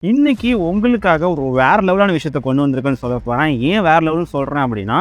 இன்னைக்கு உங்களுக்காக ஒரு வேற லெவலான விஷயத்த கொண்டு வந்திருக்கேன்னு சொல்ல போகிறேன். ஏன் வேற லெவல்னு சொல்கிறேன் அப்படின்னா,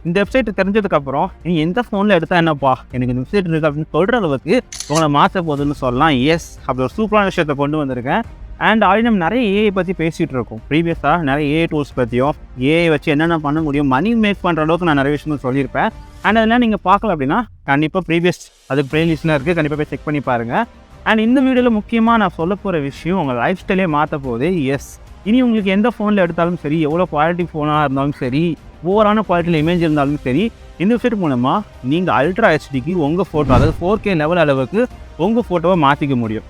இந்த வெப்சைட் தெரிஞ்சதுக்கப்புறம் நீ எந்த ஃபோனில் எடுத்தால் என்னப்பா எனக்கு இந்த வெப்சைட் இருக்குது அப்படின்னு சொல்கிற அளவுக்கு உங்களை மாற்ற போகுதுன்னு சொல்லலாம். எஸ், அப்படி ஒரு சூப்பரான விஷயத்தை கொண்டு வந்திருக்கேன். அண்ட் ஆல்ரெடி நம்ம நிறைய ஏஐ பற்றி பேசிகிட்டு இருக்கோம். ப்ரீவியஸாக நிறைய ஏஐ டூல்ஸ் பற்றியும் ஏஐ வச்சு என்னென்ன பண்ண முடியும், மணி மேக் பண்ணுற அளவுக்கு நான் நிறைய விஷயங்கள் சொல்லியிருப்பேன். அண்ட் அதெல்லாம் நீங்கள் பார்க்கல அப்படின்னா கண்டிப்பாக ப்ரீவியஸ் அதுக்கு ப்ளேலிஸ்ட்டில் இருக்குது, கண்டிப்பாக போய் செக் பண்ணி பாருங்கள். அண்ட் இந்த வீடியோவில் முக்கியமாக நான் சொல்ல போகிற விஷயம் உங்கள் லைஃப் ஸ்டைலே மாற்ற போகுது. எஸ், இனி உங்களுக்கு எந்த ஃபோனில் எடுத்தாலும் சரி, எவ்வளோ குவாலிட்டி ஃபோனாக இருந்தாலும் சரி, ஓவரான குவாலிட்டியில் இமேஜ் இருந்தாலும் சரி, இந்த வெப்சைட் மூலமாக நீங்கள் அல்ட்ரா ஹெச்டிக்கு உங்கள் ஃபோட்டோ, அதாவது 4K லெவல் அளவுக்கு உங்கள் ஃபோட்டோவை மாற்றிக்க முடியும்.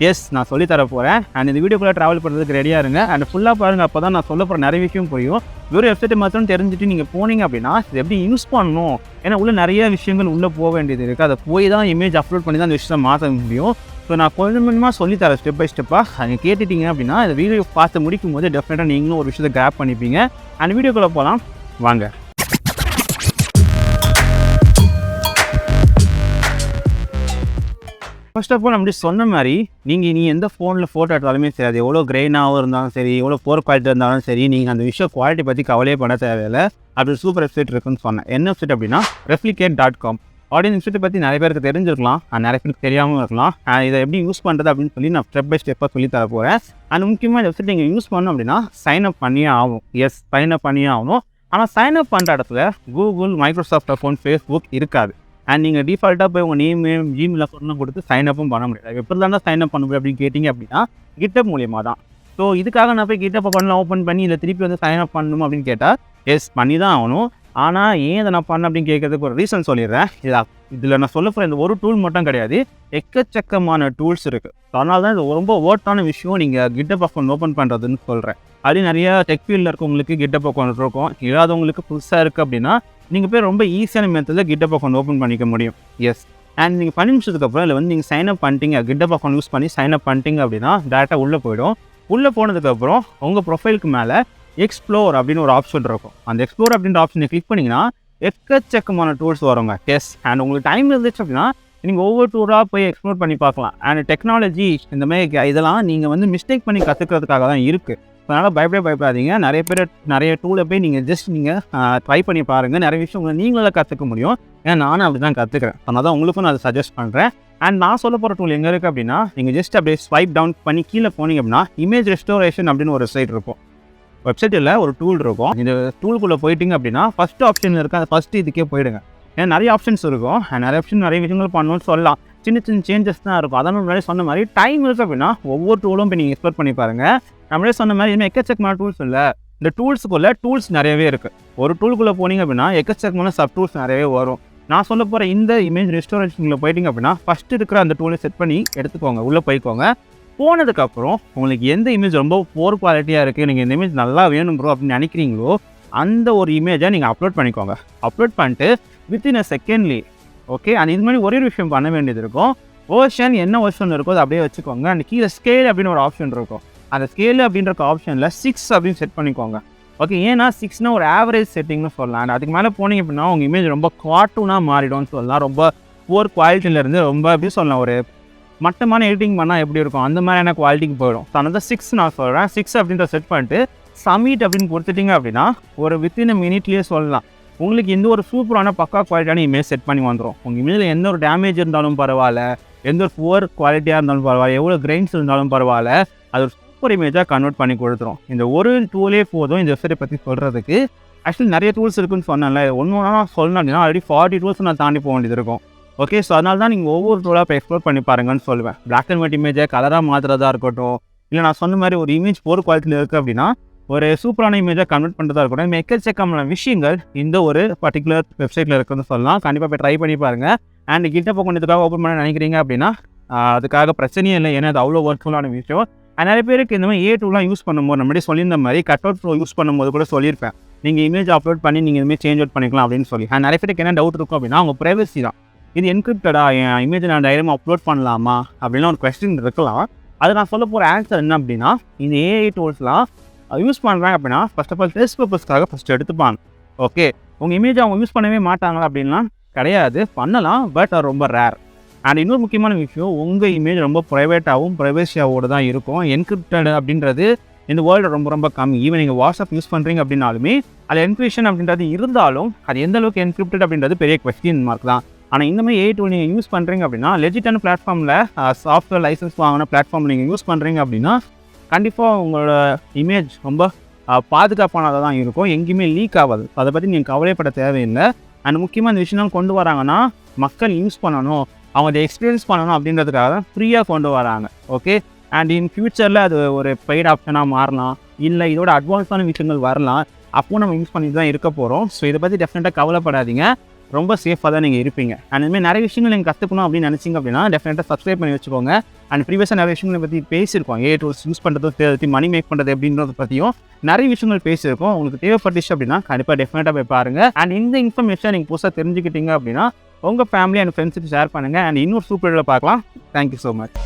எஸ், நான் சொல்லித்தர போகிறேன். அண்ட் இந்த வீடியோக்குள்ளே ட்ராவல் பண்ணுறதுக்கு ரெடியாக இருங்க. அண்ட் ஃபுல்லாக பாருங்கள், அப்போ தான் நான் சொல்ல போகிற நிறைய விஷயம் புரியும். வெறும் வெப்சைட்டை மாத்திரம் தெரிஞ்சுட்டு நீங்கள் போனீங்க அப்படின்னா இது எப்படி யூஸ் பண்ணணும், ஏன்னா உள்ள நிறைய விஷயங்கள் உள்ளே போக வேண்டியது இருக்குது. அதை போய் தான் இமேஜ் அப்லோட் பண்ணி தான் அந்த விஷயத்தை மாற்ற முடியும். ஸோ நான் கொஞ்சம் கொஞ்சமாக சொல்லித்தரேன் ஸ்டெப் பை ஸ்டெப்பாக. நீங்கள் கேட்டுட்டீங்க அப்படின்னா இந்த வீடியோ பார்த்து முடிக்கும் போது டெஃபினட்டாக நீங்களும் ஒரு விஷயத்தை கிராப் பண்ணிப்பீங்க. அண்ட் வீடியோக்குள்ளே போகலாம் வாங்க. ஃபர்ஸ்ட் ஆஃப் ஆல் அப்படி சொன்ன மாதிரி நீ எந்த ஃபோனில் ஃபோட்டோ எடுத்தாலுமே சரி, அது எவ்வளோ கிரெயினாகவும் இருந்தாலும் சரி, எவ்வளோ போர் குவாலிட்டி இருந்தாலும் சரி, நீங்கள் அந்த விஷயம் குவாலிட்டி பற்றி கவலையே பண்ண தேவையில்லை. அப்படி சூப்பர் வெப்சைட் இருக்குன்னு சொன்னேன். என்ன வெப்சைட் அப்படின்னா replicate.com. ஆடியோ வெப்சைட்டை பற்றி நிறைய பேருக்கு தெரிஞ்சிருக்கலாம், நிறைய பேருக்கு தெரியாமல் இருக்கலாம். இதை எப்படி யூஸ் பண்ணுறது அப்படின்னு சொல்லி நான் ஸ்டெப் பை ஸ்டெப்பாக சொல்லி தர போகிறேன். அண்ட் முக்கியமாக இந்த வெப்சைட் நீங்கள் யூஸ் பண்ணணும் அப்படின்னா சைன் அப் பண்ணியே ஆகும். எஸ், சைன் அப் பண்ணியே ஆகணும். ஆனால் சைன் அப் பண்ணுற இடத்துல கூகுள், மைக்ரோசாஃப்ட் அக்கௌண்ட், ஃபேஸ்புக் இருக்காது. அண்ட் நீங்கள் டிஃபால்ட்டாக போய் உங்கள் நேம், ஜிமெயில் அக்கௌண்ட்லாம் கொடுத்து சைன் அப்பும் பண்ண முடியாது. எப்படி தான் சைன் அப் பண்ண முடியும் அப்படின்னு கேட்டிங்க அப்படின்னா கிட்டப் மூலியமாக தான். ஸோ இதுக்காக நான் போய் கிட்டப் அக்கௌண்ட்லாம் ஓப்பன் பண்ணி இதில் திருப்பி வந்து சைன் அப் பண்ணணும் அப்படின்னு கேட்டால் எஸ் பண்ணி தான் ஆகணும். ஆனால் ஏன் இதை நான் பண்ண அப்படின்னு கேட்கறதுக்கு ஒரு ரீசன் சொல்லிடுறேன். இதில் நான் சொல்ல போகிற இந்த ஒரு டூல் மட்டும் கிடையாது, எக்கச்சக்கமான டூல்ஸ் இருக்குது. அதனால தான் இது ரொம்ப ஓட்டான விஷயம் நீங்கள் கிட்டப் அக்கௌண்ட் ஓப்பன் பண்ணுறதுன்னு சொல்கிறேன். அதே நிறையா டெக் ஃபீல்டில் இருக்கவங்களுக்கு கிட்டப் அக்கௌண்ட் இருக்கும், இல்லாதவங்களுக்கு புதுசாக இருக்குது அப்படின்னா நீங்கள் போய் ரொம்ப ஈஸியான மெத்தடில் கிட்டப் அக்கௌண்ட் ஓப்பன் பண்ணிக்க முடியும். எஸ், அண்ட் நீங்கள் பண்ணி முடிச்சதுக்கப்புறம் இல்லை வந்து நீங்கள் சைன் அப் பண்ணிட்டீங்க, கிட்டப் அக்கௌண்ட் யூஸ் பண்ணி சைன் அப் பண்ணிட்டீங்க அப்படின்னா டேரெக்டாக உள்ளே போயிடும். உள்ளே போனதுக்கப்புறம் உங்கள் ப்ரொஃபைலுக்கு மேலே எக்ஸ்ப்ளோர் அப்படின்னு ஒரு ஆப்ஷன் இருக்கும். அந்த எக்ஸ்ப்ளோர் அப்படின்ற ஆப்ஷனை கிளிக் பண்ணிங்கன்னா எக்கச்சக்கமான டூல்ஸ் வருங்க. எஸ், அண்ட் உங்களுக்கு டைம் இருந்துச்சு அப்படின்னா நீங்கள் ஒவ்வொரு டூராக போய் எக்ஸ்ப்ளோர் பண்ணி பார்க்கலாம். அண்ட் டெக்னாலஜி இந்த மாதிரி இதெல்லாம் நீங்கள் வந்து மிஸ்டேக் பண்ணி கற்றுக்கிறதுக்காக தான் இருக்குது. அதனால் பயப்படாதீங்க. நிறைய பேர் நிறைய டூலை போய் நீங்கள் ட்ரை பண்ணி பாருங்கள். நிறைய விஷயம் உங்களை நீங்களே கற்றுக்க முடியும். ஏன்னா நானும் அப்படி தான் கற்றுக்கிறேன். அதனால தான் உங்களுக்கும் நான் அதை சஜஸ்ட் பண்ணுறேன். அண்ட் நான் சொல்ல போகிற டூல் எங்கே இருக்குது அப்படின்னா, நீங்கள் ஜஸ்ட் அப்படியே ஸ்வைப் டவுன் பண்ணி கீழே போனீங்க அப்படின்னா இமேஜ் ரெஸ்டோரேஷன் அப்படின்னு ஒரு வெப்சைட் இருக்கும். வெப்சைட்டில் ஒரு டூல் இருக்கும். இந்த டூலுக்குள்ளே போயிட்டீங்க அப்படின்னா ஃபஸ்ட் ஆப்ஷன் இருக்குது, அந்த ஃபஸ்ட்டு இதுக்கே போயிடுங்க. ஏன்னா நிறைய ஆப்ஷன்ஸ் இருக்கும். நிறைய ஆப்ஷன் நிறைய விஷயங்கள் பண்ணணும்னு சொல்லலாம். சின்ன சின்ன சேஞ்சஸ் தான் இருக்கும். அதனால் முன்னாடி சொன்ன மாதிரி டைம் இருக்குது அப்படின்னா ஒவ்வொரு டூலும் போய் நீங்கள் எக்ஸ்ப்ளோர் பண்ணி பாருங்கள். நம்மளே சொன்ன மாதிரி இனிமேல் எக்கச்சக்கமான டூல்ஸ் இல்லை, இந்த டூல்ஸுக்குள்ளே டூல்ஸ் நிறையவே இருக்குது. ஒரு டூலுக்குள்ளே போனீங்க அப்படின்னா எக்கச்சக்கமான சப் டூல்ஸ் நிறையவே வரும். நான் சொல்ல போகிற இந்த இமேஜ் ரெஸ்டோரேஷனில் போயிட்டீங்க அப்படின்னா ஃபஸ்ட்டு இருக்கிற அந்த டூலை செட் பண்ணி எடுத்துக்கோங்க, உள்ளே போய்க்கோங்க. போனதுக்கப்புறம் உங்களுக்கு எந்த இமேஜ் ரொம்ப போர் குவாலிட்டியாக இருக்குது, நீங்கள் இந்த இமேஜ் நல்லா வேணும் ப்ரோ அப்படின்னு நினைக்கிறீங்களோ அந்த ஒரு இமேஜை நீங்கள் அப்லோட் பண்ணிக்கோங்க. அப்லோட் பண்ணிட்டு within a secondly okay. And இது மாதிரி ஒரே விஷயம் பண்ண வேண்டியது இருக்கும். வேர்ஷன் என்ன வேர்ஷன் இருக்கோ அதை அப்படியே வச்சுக்கோங்க. அண்ட் கீழே ஸ்கேல் அப்படின்னு ஒரு ஆப்ஷன் இருக்கும். அந்த ஸ்கேலு அப்படின்ற ஆப்ஷனில் 6 அப்படின்னு செட் பண்ணிக்கோங்க. ஓகே, ஏன்னா 6னா ஒரு ஆவரேஜ் செட்டிங்னு சொல்லலாம். அண்ட் அதுக்கு மேலே போனீங்க அப்படின்னா உங்கள் இமேஜ் ரொம்ப கார்ட்டூனாக மாறிடும்னு சொல்லலாம். ரொம்ப புவர் குவாலிட்டியிலேருந்து ரொம்ப எப்படி சொல்லலாம், ஒரு மட்டமான எடிட்டிங் பண்ணால் எப்படி இருக்கும் அந்த மாதிரியான குவாலிட்டிக்கு போயிடும். ஸோ அதனால் 6 நான் சொல்கிறேன். 6 அப்படின்ற செட் பண்ணிட்டு சப்மிட் அப்படின்னு கொடுத்துட்டிங்க அப்படின்னா ஒரு வித்தின் மினிட்லேயே சொல்லலாம் உங்களுக்கு எந்த ஒரு சூப்பரான பக்கா குவாலிட்டியான இமேஜ் செட் பண்ணி வந்துடும். உங்கள் இமேஜில் எந்த ஒரு டேமேஜ் இருந்தாலும் பரவாயில்ல, எந்த ஒரு புவர் குவாலிட்டியாக இருந்தாலும் பரவாயில்ல, எவ்வளோ கிரெயின்ஸ் இருந்தாலும் பரவாயில்ல, அது ஒரு சூப்பர் இமேஜாக கன்வெர்ட் பண்ணி கொடுத்துரும். இந்த ஒரு டூலே போதும் இந்த வெப்சைட்டை பற்றி சொல்கிறதுக்கு. ஆக்சுவலி நிறைய டூல்ஸ் இருக்குன்னு சொன்னால, ஒன்று சொல்லணும் அப்படின்னா ஆல்ரெடி 40 டூல்ஸ் நான் தாண்டி போக வேண்டியது இருக்கும். ஓகே, ஸோ அதனால தான் நீங்கள் ஒவ்வொரு டூலாக இப்போ எக்ஸ்ப்ளோர் பண்ணி பாருங்கன்னு சொல்லுவேன். பிளாக் அண்ட் ஒயிட் இமேஜை கலராக மாற்றுறதா இருக்கட்டும், இல்லை நான் சொன்ன மாதிரி ஒரு இமேஜ் போர் குவாலிட்டியில் இருக்குது அப்படின்னா ஒரு சூப்பரான இமேஜாக கன்வெர்ட் பண்ணுறதா இருக்கட்டும், எக்கச்சக்கமான விஷயங்கள் இந்த ஒரு பர்டிகுலர் வெப்சைட்டில் இருக்குன்னு சொல்லலாம். கண்டிப்பாக போய் ட்ரை பண்ணி பாருங்கள். அண்ட் கிட்ட போகிறதுக்காக ஓப்பன் பண்ண நினைக்கிறீங்க அப்படின்னா அதுக்காக பிரச்சனையே இல்லை, ஏன்னா அது அவ்வளோ ஒர்க்ஃபுல்லான விஷயம். நிறைய பேருக்கு இந்த மாதிரி டூலாம் யூஸ் பண்ணும்போது நம்மளே சொல்லியிருந்த மாதிரி கட் அவுட் ப்ரோ யூஸ் பண்ணும்போது கூட சொல்லியிருப்பேன், நீங்கள் இமேஜ் அப்லோட் பண்ணி நீங்கள் இதுமாதிரி சேஞ்ச் அவுட் பண்ணிக்கலாம் அப்படின்னு சொல்லி. நிறைய பேருக்கு என்ன டவுட் இருக்கும் அப்படின்னா அவங்க ப்ரைவசி தான், இது என்கிரிப்டடா, என் இமேஜை நான் டைரக்டாக அப்லோட் பண்ணலாமா அப்படின்லாம் ஒரு கொஸ்டின் இருக்கலாம். அது நான் சொல்ல போகிற ஆன்சர் என்ன அப்படின்னா, இந்த ஏஐ டூல்ஸ்லாம் யூஸ் பண்ணுறாங்க அப்படின்னா ஃபர்ஸ்ட் ஆஃப் ஆல் டெஸ்ட் பர்பஸ்க்காக ஃபஸ்ட்டு எடுத்துப்பாங்க. ஓகே, உங்கள் இமேஜை அவங்க யூஸ் பண்ணவே மாட்டாங்களா அப்படின்லாம் கிடையாது, பண்ணலாம், பட் அது ரொம்ப ரேர். அண்ட் இன்னொரு முக்கியமான விஷயம், உங்கள் இமேஜ் ரொம்ப ப்ரைவேட்டாகவும் ப்ரைவேசியாவோடு தான் இருக்கும். என்கிரிப்டட் அப்படின்றது இந்த வேர்ல்டு ரொம்ப ரொம்ப கம்மி. ஈவன் நீங்கள் வாட்ஸ்அப் யூஸ் பண்ணுறீங்க அப்படின்னாலுமே அது என்கிரிப்ஷன் அப்படின்றது இருந்தாலும் அது எந்த அளவுக்கு என்கிரிப்டட் அப்படின்றது பெரிய கொஸ்டின் மார்க் தான். ஆனால் இந்த மாதிரி AI டூல் நீங்கள் யூஸ் பண்ணுறீங்க அப்படின்னா லெஜிட்டான பிளாட்ஃபார்மில் சாஃப்ட்வேர் லைசன்ஸ் வாங்கின பிளாட்ஃபார்ம் நீங்கள் யூஸ் பண்ணுறீங்க அப்படின்னா கண்டிப்பாக உங்களோட இமேஜ் ரொம்ப பாதுகாப்பானதாக தான் இருக்கும். எங்கேயுமே லீக் ஆகாது. அதை பற்றி நீங்கள் கவலைப்பட தேவையில்லை. அண்ட் முக்கியமாக இந்த விஷயங்கள் கொண்டு வராங்கன்னா மக்கள் யூஸ் பண்ணணும், அவங்க அதை எக்ஸ்பீரியன்ஸ் பண்ணணும் அப்படின்றதுக்காக தான் ஃப்ரீயாக கொண்டு வராங்க. ஓகே, அண்ட் இன் ஃபியூச்சரில் அது ஒரு பெய்ட் ஆப்ஷனாக மாறலாம், இல்லை இதோட அட்வான்ஸான விஷயங்கள் வரலாம். அப்போது நம்ம யூஸ் பண்ணிட்டு தான் இருக்க போகிறோம். ஸோ இதை பற்றி டெஃபினட்டாக கவலைப்படாதீங்க. ரொம்ப சேஃபாக தான் நீங்கள் இருப்பீங்க. அண்ட் இதுமாதிரி நிறைய விஷயங்கள் நீங்கள் கற்றுக்கணும் அப்படின்னு நினச்சிங்க அப்படின்னா டெஃபினட்டாக சப்ஸ்கிரைப் பண்ணி வச்சுக்கோங்க. அண்ட் ப்ரீவியஸாக நிறைய விஷயங்களை பற்றி பேசியிருக்கோம். AI டூல்ஸ் யூஸ் பண்ணுறது, மணி மேக் பண்ணுறது அப்படின்றத பற்றியும் நிறைய விஷயங்கள் பேசியிருக்கோம். உங்களுக்கு தேவைப்பட்டுச்சு அப்படின்னா கண்டிப்பாக டெஃபினட்டாக போய் பாருங்கள். அண்ட் இந்த இன்ஃபர்மேஷன் நீங்கள் புதுசாக தெரிஞ்சுக்கிட்டீங்க அப்படின்னா உங்கள் ஃபேமிலி அண்ட் ஃப்ரெண்ட்ஸுக்கு ஷேர் பண்ணுங்கள். அண்ட் இன்னொரு சூப்பர் வீடியோவில் பார்க்கலாம். Thank you so much.